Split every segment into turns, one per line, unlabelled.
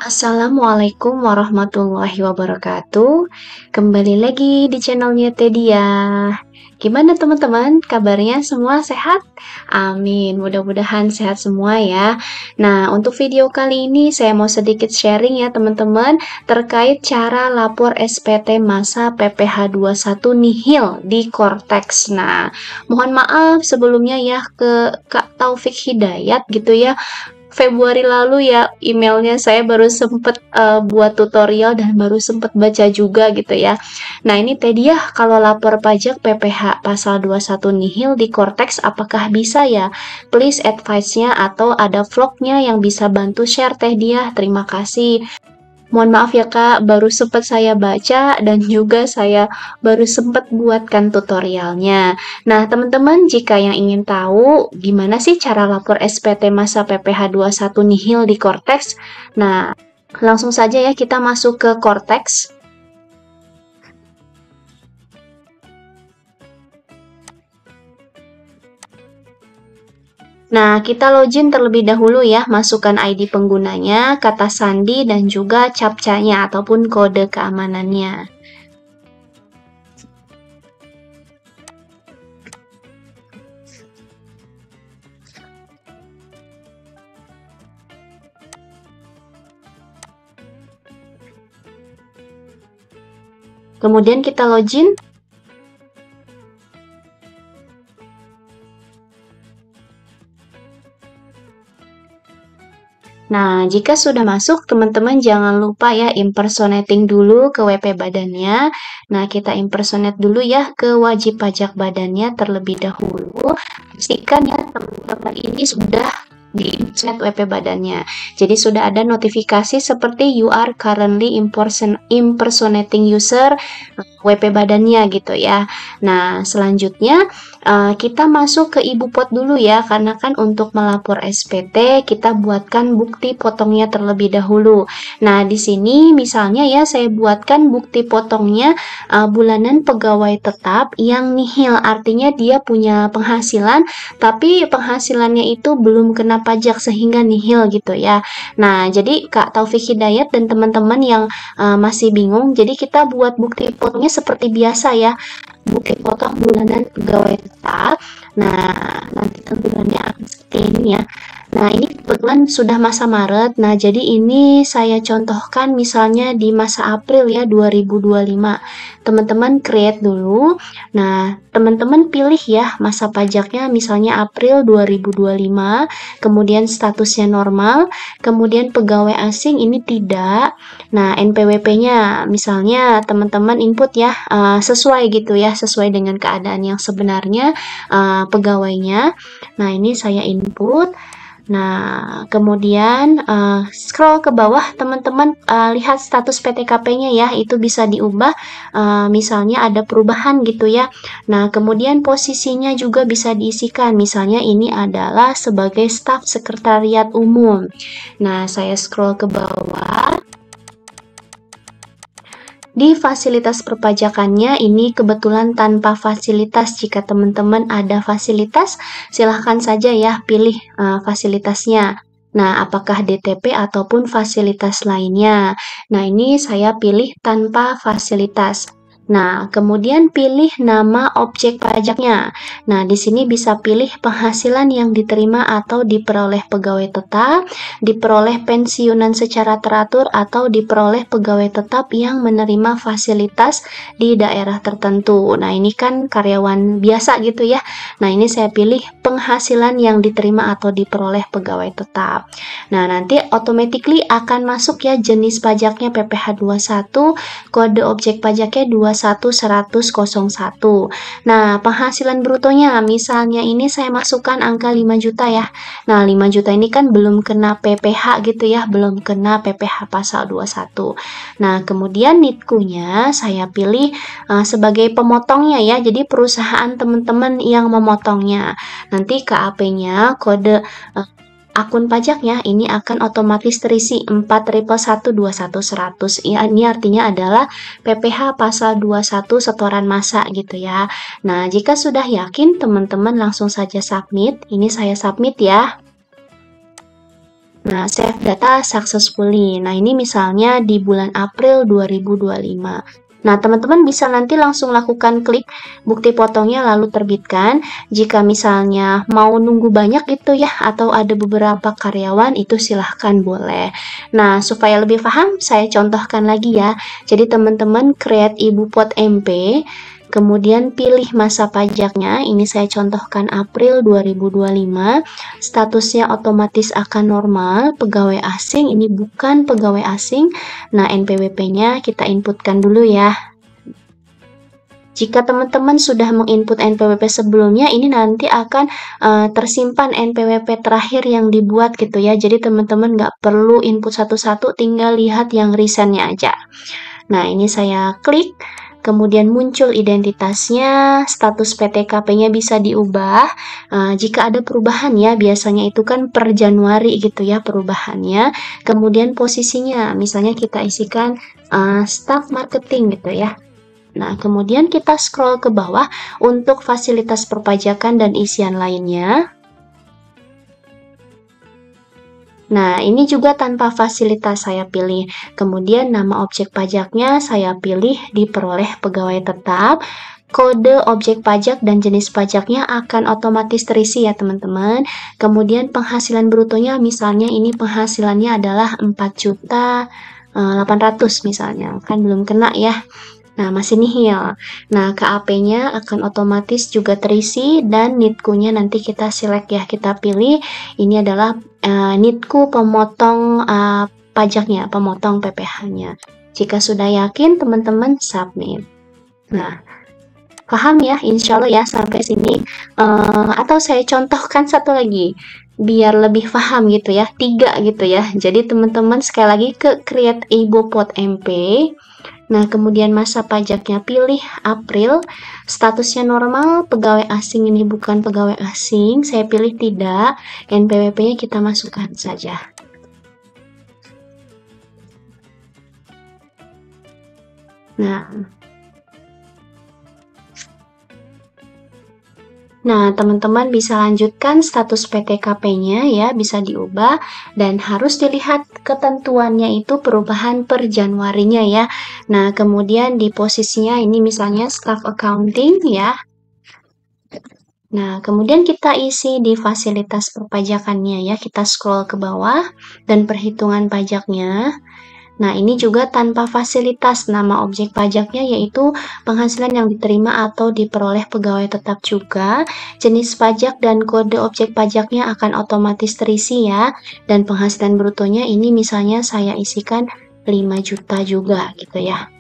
Assalamualaikum warahmatullahi wabarakatuh. Kembali lagi di channelnya Tedia. Gimana teman-teman? Kabarnya semua sehat? Amin. Mudah-mudahan sehat semua ya. Nah, untuk video kali ini saya mau sedikit sharing ya teman-teman terkait cara lapor SPT masa PPh 21 nihil di Cortex. Nah, mohon maaf sebelumnya ya ke Kak Taufik Hidayat gitu ya. Februari lalu ya emailnya saya baru sempet buat tutorial dan baru sempet baca juga gitu ya. Nah ini tadi ya kalau lapor pajak PPh pasal 21 nihil di Cortex apakah bisa ya? Please advice-nya atau ada vlognya yang bisa bantu share teh dia. Terima kasih. Mohon maaf ya Kak, baru sempat saya baca dan juga saya baru sempat buatkan tutorialnya. Nah, teman-teman jika yang ingin tahu gimana sih cara lapor SPT masa PPh 21 nihil di Cortex, nah langsung saja ya kita masuk ke Cortex. Nah, kita login terlebih dahulu ya, masukkan ID penggunanya, kata sandi, dan juga captcha-nya ataupun kode keamanannya. Kemudian kita login. Nah, jika sudah masuk, teman-teman jangan lupa ya impersonating dulu ke WP badannya. Nah, kita impersonate dulu ya ke wajib pajak badannya terlebih dahulu. Pastikan ya teman-teman ini sudah di impersonate WP badannya. Jadi sudah ada notifikasi seperti you are currently impersonating user WP badannya gitu ya. Nah, selanjutnya kita masuk ke ibu pot dulu ya, karena kan untuk melapor SPT kita buatkan bukti potongnya terlebih dahulu. Nah, di sini misalnya ya saya buatkan bukti potongnya bulanan pegawai tetap yang nihil, artinya dia punya penghasilan tapi penghasilannya itu belum kena pajak sehingga nihil gitu ya. Nah, jadi Kak Taufik Hidayat dan teman-teman yang masih bingung, jadi kita buat bukti potongnya seperti biasa ya. Bukti potong bulanan pegawai tetap. Nah, nanti tampilannya akan seperti ini ya. Nah, ini kebetulan sudah masa Maret. Nah, jadi ini saya contohkan misalnya di masa April ya 2025. Teman-teman create dulu. Nah, teman-teman pilih ya masa pajaknya misalnya April 2025, kemudian statusnya normal, kemudian pegawai asing ini tidak. Nah, NPWP-nya misalnya teman-teman input ya sesuai gitu ya, sesuai dengan keadaan yang sebenarnya pegawainya. Nah, ini saya input. Nah, kemudian scroll ke bawah teman-teman lihat status PTKP-nya ya, itu bisa diubah misalnya ada perubahan gitu ya. Nah, kemudian posisinya juga bisa diisikan, misalnya ini adalah sebagai staf sekretariat umum. Nah, saya scroll ke bawah. Di fasilitas perpajakannya ini kebetulan tanpa fasilitas. Jika teman-teman ada fasilitas, silahkan saja ya pilih fasilitasnya. Nah, apakah DTP ataupun fasilitas lainnya. Nah, ini saya pilih tanpa fasilitas. Nah, kemudian pilih nama objek pajaknya. Nah, di sini bisa pilih penghasilan yang diterima atau diperoleh pegawai tetap, diperoleh pensiunan secara teratur, atau diperoleh pegawai tetap yang menerima fasilitas di daerah tertentu. Nah, ini kan karyawan biasa gitu ya. Nah, ini saya pilih penghasilan yang diterima atau diperoleh pegawai tetap. Nah, nanti automatically akan masuk ya jenis pajaknya PPh 21, kode objek pajaknya 2110001. Nah, penghasilan brutonya misalnya ini saya masukkan angka 5 juta ya. Nah, 5 juta ini kan belum kena PPh gitu ya, belum kena PPh pasal 21. Nah, kemudian NITKU-nya saya pilih sebagai pemotongnya ya. Jadi perusahaan teman-teman yang memotongnya. Nanti KAP-nya kode akun pajaknya ini akan otomatis terisi 411121100. Ya, ini artinya adalah PPh pasal 21 setoran masa gitu ya. Nah, jika sudah yakin teman-teman langsung saja submit. Ini saya submit ya. Nah, save data successfully. Nah, ini misalnya di bulan April 2025. Nah, teman-teman bisa nanti langsung lakukan klik bukti potongnya lalu terbitkan. Jika misalnya mau nunggu banyak gitu ya, atau ada beberapa karyawan, itu silahkan boleh. Nah, supaya lebih paham, saya contohkan lagi ya. Jadi, teman-teman create ibu pot MP, kemudian pilih masa pajaknya. Ini saya contohkan April 2025. Statusnya otomatis akan normal. Pegawai asing ini bukan pegawai asing. Nah, NPWP-nya kita inputkan dulu ya. Jika teman-teman sudah menginput NPWP sebelumnya, ini nanti akan tersimpan NPWP terakhir yang dibuat gitu ya. Jadi teman-teman nggak perlu input satu-satu, tinggal lihat yang recentnya aja. Nah, ini saya klik, kemudian muncul identitasnya, status PTKP-nya bisa diubah. Jika ada perubahan ya, biasanya itu kan per Januari gitu ya perubahannya. Kemudian posisinya, misalnya kita isikan staff marketing gitu ya. Nah, kemudian kita scroll ke bawah untuk fasilitas perpajakan dan isian lainnya. Nah, ini juga tanpa fasilitas saya pilih. Kemudian nama objek pajaknya saya pilih diperoleh pegawai tetap. Kode objek pajak dan jenis pajaknya akan otomatis terisi ya teman-teman. Kemudian penghasilan brutonya misalnya ini penghasilannya adalah 4.800.000 misalnya. Kan belum kena ya. Nah, masih nihil. Nah, KAP-nya akan otomatis juga terisi dan NITKU-nya nanti kita select ya, kita pilih. Ini adalah NITKU pemotong pajaknya, pemotong PPh-nya. Jika sudah yakin, teman-teman submit. Nah, paham ya, insya Allah ya sampai sini. Atau saya contohkan satu lagi, biar lebih paham gitu ya, 3 gitu ya. Jadi teman-teman sekali lagi ke create ibu pot MP. Nah, kemudian masa pajaknya pilih April, statusnya normal, pegawai asing ini bukan pegawai asing, saya pilih tidak, NPWP-nya kita masukkan saja. Nah, teman-teman bisa lanjutkan status PTKP-nya ya, bisa diubah dan harus dilihat ketentuannya itu perubahan per Januarinya ya. Nah, kemudian di posisinya ini misalnya staff accounting ya. Nah, kemudian kita isi di fasilitas perpajakannya ya, kita scroll ke bawah dan perhitungan pajaknya. Nah, ini juga tanpa fasilitas, nama objek pajaknya yaitu penghasilan yang diterima atau diperoleh pegawai tetap juga. Jenis pajak dan kode objek pajaknya akan otomatis terisi ya. Dan penghasilan brutonya ini misalnya saya isikan 5 juta juga gitu ya.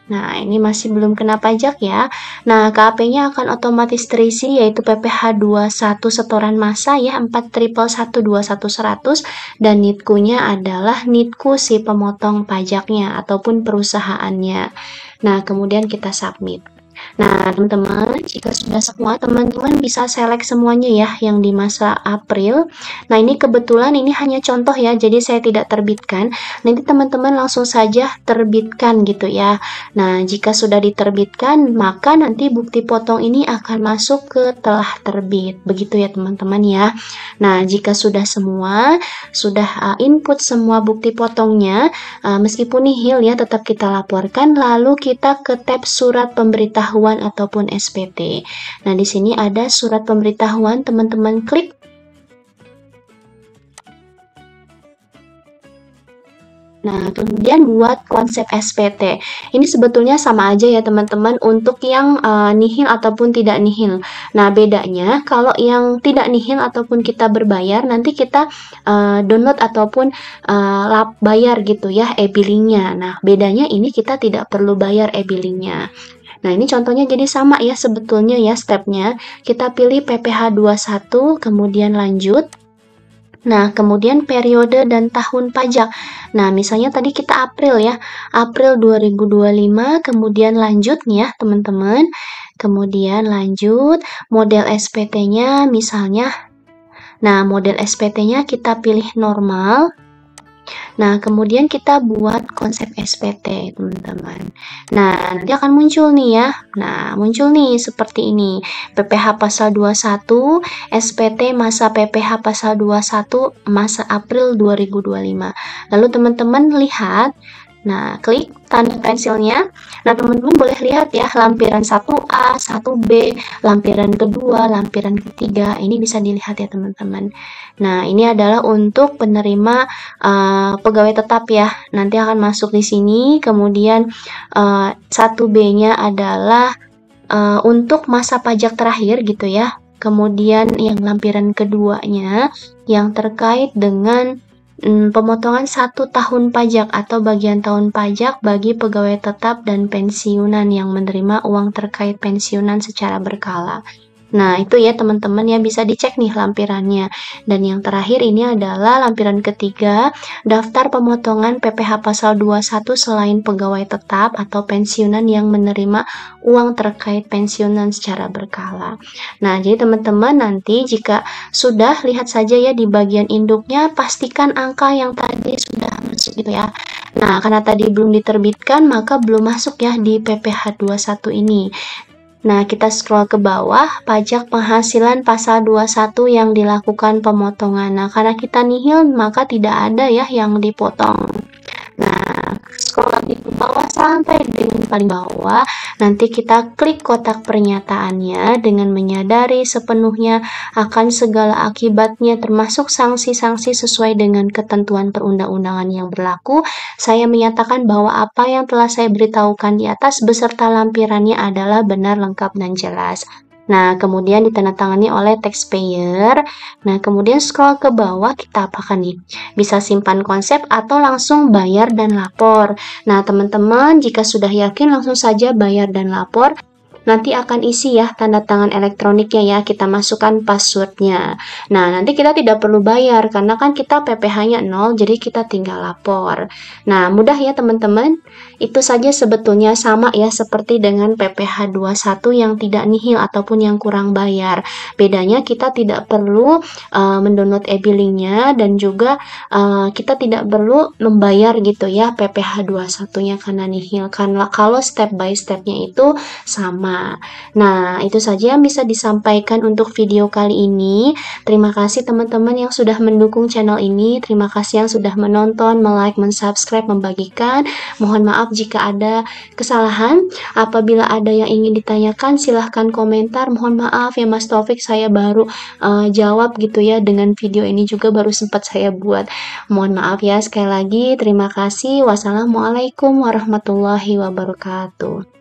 Nah, ini masih belum kena pajak ya. Nah, KAP-nya akan otomatis terisi yaitu PPh 21 setoran massa ya 4.111.100 dan NITKU-nya adalah NITKU si pemotong pajaknya ataupun perusahaannya. Nah, kemudian kita submit. Nah, teman-teman, jika sudah semua, teman-teman bisa select semuanya ya yang di masa April. Nah, ini kebetulan ini hanya contoh ya, jadi saya tidak terbitkan. Nanti teman-teman langsung saja terbitkan gitu ya. Nah, jika sudah diterbitkan, maka nanti bukti potong ini akan masuk ke telah terbit. Begitu ya, teman-teman ya. Nah, jika sudah semua, sudah input semua bukti potongnya, meskipun nihil ya, tetap kita laporkan, lalu kita ke tab surat pemberitahuan ataupun SPT. Nah, di sini ada surat pemberitahuan, teman-teman klik. Nah, kemudian buat konsep SPT. Ini sebetulnya sama aja ya teman-teman untuk yang nihil ataupun tidak nihil. Nah, bedanya kalau yang tidak nihil ataupun kita berbayar, nanti kita download ataupun bayar gitu ya e-billingnya. Nah, bedanya ini kita tidak perlu bayar e-billingnya. Nah, ini contohnya jadi sama ya sebetulnya ya stepnya. Kita pilih PPh 21, kemudian lanjut. Nah, kemudian periode dan tahun pajak. Nah, misalnya tadi kita April ya. April 2025, kemudian lanjut nih ya teman-teman. Kemudian lanjut, model SPT-nya misalnya. Nah, model SPT-nya kita pilih normal. Nah, kemudian kita buat konsep SPT, teman-teman. Nah, nanti akan muncul nih ya. Nah, muncul nih seperti ini. PPh pasal 21, SPT masa PPh pasal 21, masa April 2025. Lalu teman-teman lihat. Nah, klik tanda pensilnya. Nah, teman-teman boleh lihat ya, lampiran 1A, 1B, lampiran kedua, lampiran ketiga. Ini bisa dilihat ya, teman-teman. Nah, ini adalah untuk penerima pegawai tetap ya. Nanti akan masuk di sini. Kemudian 1B-nya adalah untuk masa pajak terakhir gitu ya. Kemudian yang lampiran keduanya yang terkait dengan pemotongan 1 tahun pajak atau bagian tahun pajak bagi pegawai tetap dan pensiunan yang menerima uang terkait pensiunan secara berkala. Nah, itu ya teman-teman ya, bisa dicek nih lampirannya. Dan yang terakhir ini adalah lampiran ketiga, daftar pemotongan PPh pasal 21 selain pegawai tetap atau pensiunan yang menerima uang terkait pensiunan secara berkala. Nah, jadi teman-teman nanti jika sudah, lihat saja ya di bagian induknya, pastikan angka yang tadi sudah masuk gitu ya. Nah, karena tadi belum diterbitkan, maka belum masuk ya di PPh 21 ini. Nah, kita scroll ke bawah, pajak penghasilan pasal 21 yang dilakukan pemotongan. Nah, karena kita nihil, maka tidak ada ya yang dipotong. Nah, scroll lagi ke bawah sampai dengan paling bawah, nanti kita klik kotak pernyataannya dengan menyadari sepenuhnya akan segala akibatnya termasuk sanksi-sanksi sesuai dengan ketentuan perundang-undangan yang berlaku. Saya menyatakan bahwa apa yang telah saya beritahukan di atas beserta lampirannya adalah benar, lengkap, dan jelas. Nah, kemudian ditandatangani oleh taxpayer. Nah, kemudian scroll ke bawah, kita apakan nih? Bisa simpan konsep atau langsung bayar dan lapor. Nah, teman-teman, jika sudah yakin langsung saja bayar dan lapor. Nanti akan isi ya tanda tangan elektroniknya ya, kita masukkan passwordnya. Nah, nanti kita tidak perlu bayar karena kan kita PPh-nya 0, jadi kita tinggal lapor. Nah, mudah ya teman-teman. Itu saja sebetulnya sama ya seperti dengan PPh 21 yang tidak nihil ataupun yang kurang bayar. Bedanya kita tidak perlu mendownload e-billingnya dan juga kita tidak perlu membayar gitu ya PPh 21-nya karena nihil. Karena kalau step by stepnya itu sama. Nah, itu saja yang bisa disampaikan untuk video kali ini. Terima kasih teman-teman yang sudah mendukung channel ini. Terima kasih yang sudah menonton, like, subscribe, membagikan. Mohon maaf jika ada kesalahan. Apabila ada yang ingin ditanyakan, silahkan komentar. Mohon maaf ya Mas Taufik, saya baru jawab gitu ya, dengan video ini juga baru sempat saya buat. Mohon maaf ya sekali lagi. Terima kasih. Wassalamualaikum warahmatullahi wabarakatuh.